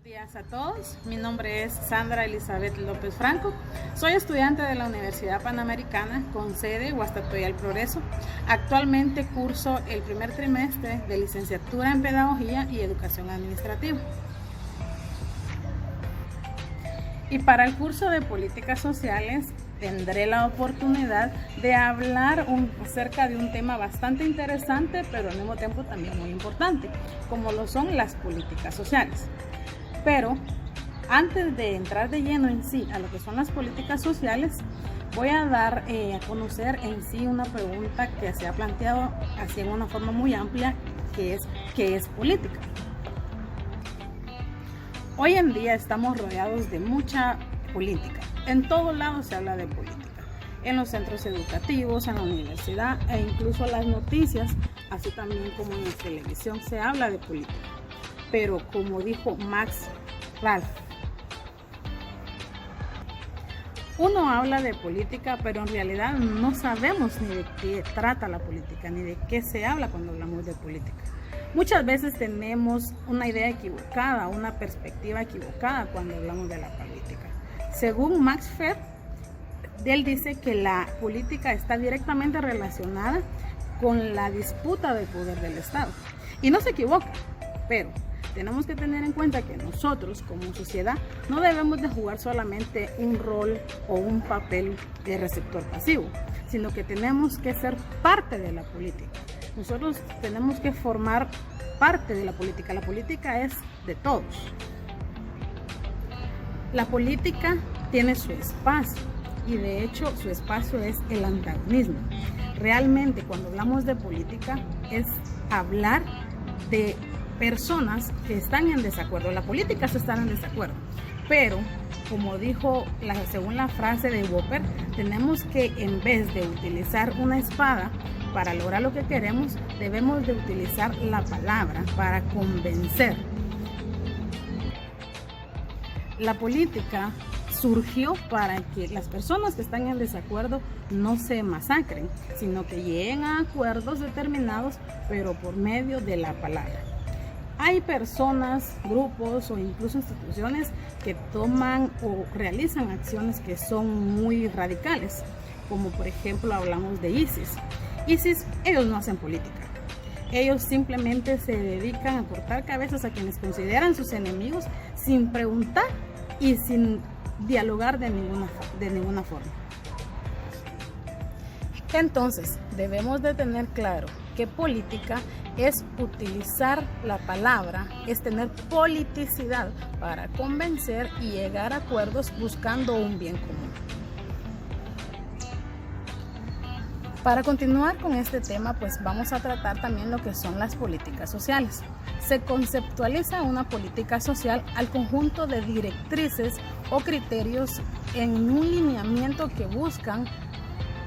Buenos días a todos, mi nombre es Sandra Elizabeth López Franco, soy estudiante de la Universidad Panamericana con sede Guastatoya El Progreso. Actualmente curso el primer trimestre de licenciatura en Pedagogía y Educación Administrativa. Y para el curso de Políticas Sociales tendré la oportunidad de hablar acerca de un tema bastante interesante, pero al mismo tiempo también muy importante, como lo son las políticas sociales. Pero antes de entrar de lleno en sí a lo que son las políticas sociales, voy a dar a conocer en sí una pregunta que se ha planteado así en una forma muy amplia, que es ¿qué es política? Hoy en día estamos rodeados de mucha política. En todos lados se habla de política. En los centros educativos, en la universidad e incluso las noticias, así también como en la televisión se habla de política. Pero como dijo Max Ralph, uno habla de política, pero en realidad no sabemos ni de qué trata la política, ni de qué se habla cuando hablamos de política. Muchas veces tenemos una idea equivocada, una perspectiva equivocada cuando hablamos de la política. Según Max Fer, él dice que la política está directamente relacionada con la disputa del poder del Estado. Y no se equivoca, pero tenemos que tener en cuenta que nosotros como sociedad no debemos de jugar solamente un rol o un papel de receptor pasivo, sino que tenemos que ser parte de la política. Nosotros tenemos que formar parte de la política. La política es de todos. La política tiene su espacio y de hecho su espacio es el antagonismo. Realmente cuando hablamos de política es hablar de personas que están en desacuerdo. La política es estar en desacuerdo, pero como dijo según la frase de Whopper, tenemos que en vez de utilizar una espada para lograr lo que queremos, debemos de utilizar la palabra para convencer. La política surgió para que las personas que están en desacuerdo no se masacren, sino que lleguen a acuerdos determinados, pero por medio de la palabra. Hay personas, grupos o incluso instituciones que toman o realizan acciones que son muy radicales, como por ejemplo hablamos de ISIS. ISIS, ellos no hacen política. Ellos simplemente se dedican a cortar cabezas a quienes consideran sus enemigos sin preguntar y sin dialogar de ninguna forma. Entonces, debemos de tener claro que política es utilizar la palabra, es tener politicidad para convencer y llegar a acuerdos buscando un bien común. Para continuar con este tema, pues vamos a tratar también lo que son las políticas sociales. Se conceptualiza una política social al conjunto de directrices o criterios en un lineamiento que buscan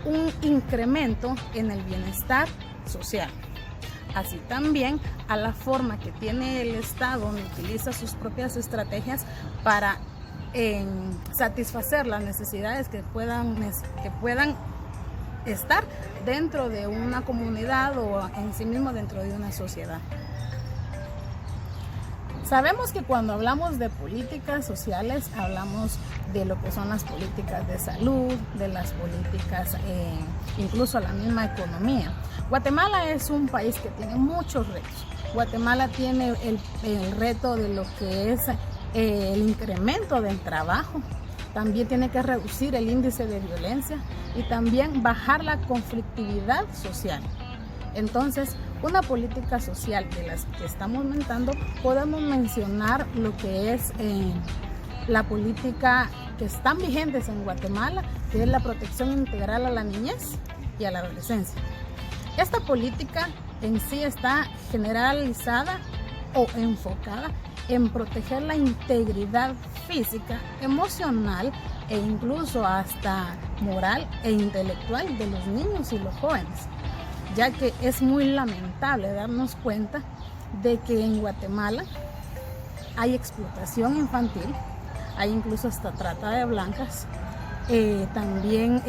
un incremento en el bienestar social. Así también a la forma que tiene el Estado, donde utiliza sus propias estrategias para satisfacer las necesidades que puedan estar dentro de una comunidad o en sí mismo dentro de una sociedad. Sabemos que cuando hablamos de políticas sociales hablamos de lo que son las políticas de salud, de las políticas, incluso la misma economía. Guatemala es un país que tiene muchos retos. Guatemala tiene el reto de lo que es el incremento del trabajo. También tiene que reducir el índice de violencia y también bajar la conflictividad social. Entonces, una política social de las que estamos mencionando, podemos mencionar lo que es la política que están vigentes en Guatemala, que es la protección integral a la niñez y a la adolescencia. Esta política en sí está generalizada o enfocada en proteger la integridad física, emocional e incluso hasta moral e intelectual de los niños y los jóvenes, ya que es muy lamentable darnos cuenta de que en Guatemala hay explotación infantil, hay incluso hasta trata de blancas, también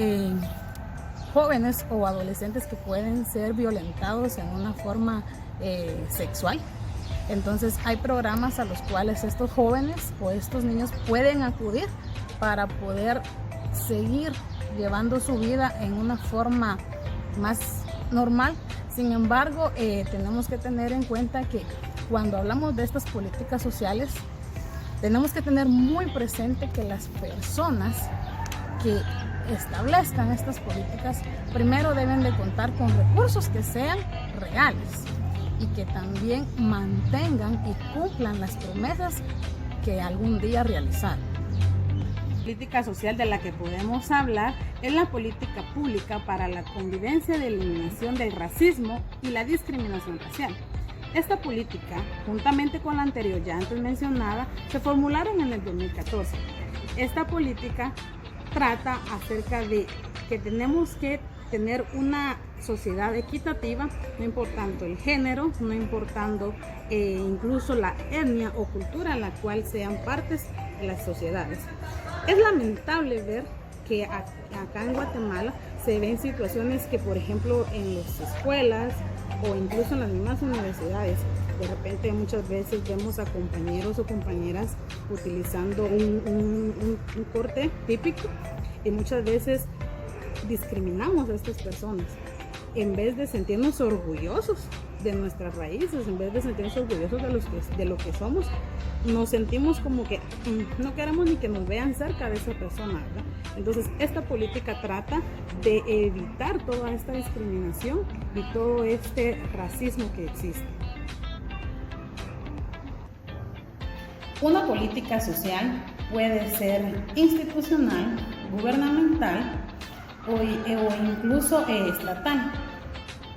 jóvenes o adolescentes que pueden ser violentados en una forma sexual. Entonces hay programas a los cuales estos jóvenes o estos niños pueden acudir para poder seguir llevando su vida en una forma más normal. Sin embargo, tenemos que tener en cuenta que cuando hablamos de estas políticas sociales, tenemos que tener muy presente que las personas que establezcan estas políticas primero deben de contar con recursos que sean reales y que también mantengan y cumplan las promesas que algún día realizaron. La política social de la que podemos hablar es la política pública para la convivencia de eliminación del racismo y la discriminación racial. Esta política, juntamente con la anterior ya antes mencionada, se formularon en el 2014. Esta política trata acerca de que tenemos que tener una sociedad equitativa, no importando el género, no importando incluso la etnia o cultura a la cual sean partes de las sociedades. Es lamentable ver que acá en Guatemala se ven situaciones que, por ejemplo, en las escuelas o incluso en las mismas universidades, de repente muchas veces vemos a compañeros o compañeras utilizando un corte típico y muchas veces discriminamos a estas personas en vez de sentirnos orgullosos de nuestras raíces, en vez de sentirnos orgullosos de lo que somos, nos sentimos como que no queremos ni que nos vean cerca de esa persona, ¿verdad? Entonces esta política trata de evitar toda esta discriminación y todo este racismo que existe. Una política social puede ser institucional, gubernamental o incluso estatal.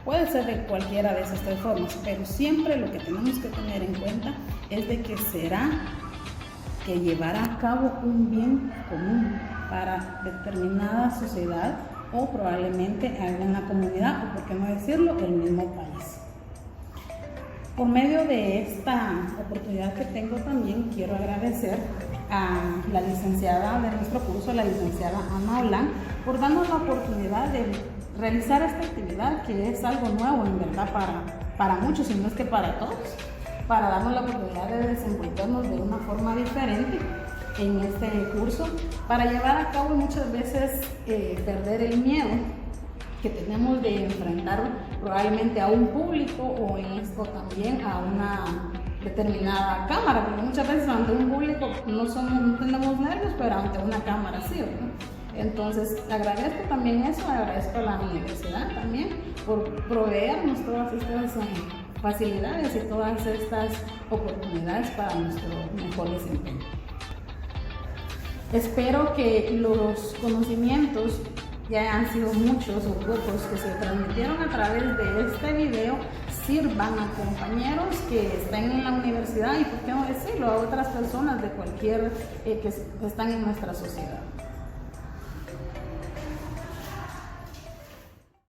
Puede ser de cualquiera de esas tres formas, pero siempre lo que tenemos que tener en cuenta es de que será que llevará a cabo un bien común para determinada sociedad o probablemente alguna comunidad o, por qué no decirlo, el mismo país. Por medio de esta oportunidad que tengo también quiero agradecer a la licenciada de nuestro curso, la licenciada Ana Olán, por darnos la oportunidad de realizar esta actividad que es algo nuevo en verdad para muchos y no es que para todos, para darnos la oportunidad de desenvolvernos de una forma diferente en este curso, para llevar a cabo muchas veces perder el miedo que tenemos de enfrentar probablemente a un público o en esto también a una determinada cámara, porque muchas veces ante un público no tenemos nervios, pero ante una cámara sí, ¿no? Entonces agradezco también eso, agradezco a la universidad también por proveernos todas estas facilidades y todas estas oportunidades para nuestro mejor desempeño. Espero que los conocimientos ya han sido muchos o pocos que se transmitieron a través de este video sirvan a compañeros que estén en la universidad y, por qué no decirlo, a otras personas de cualquier que están en nuestra sociedad.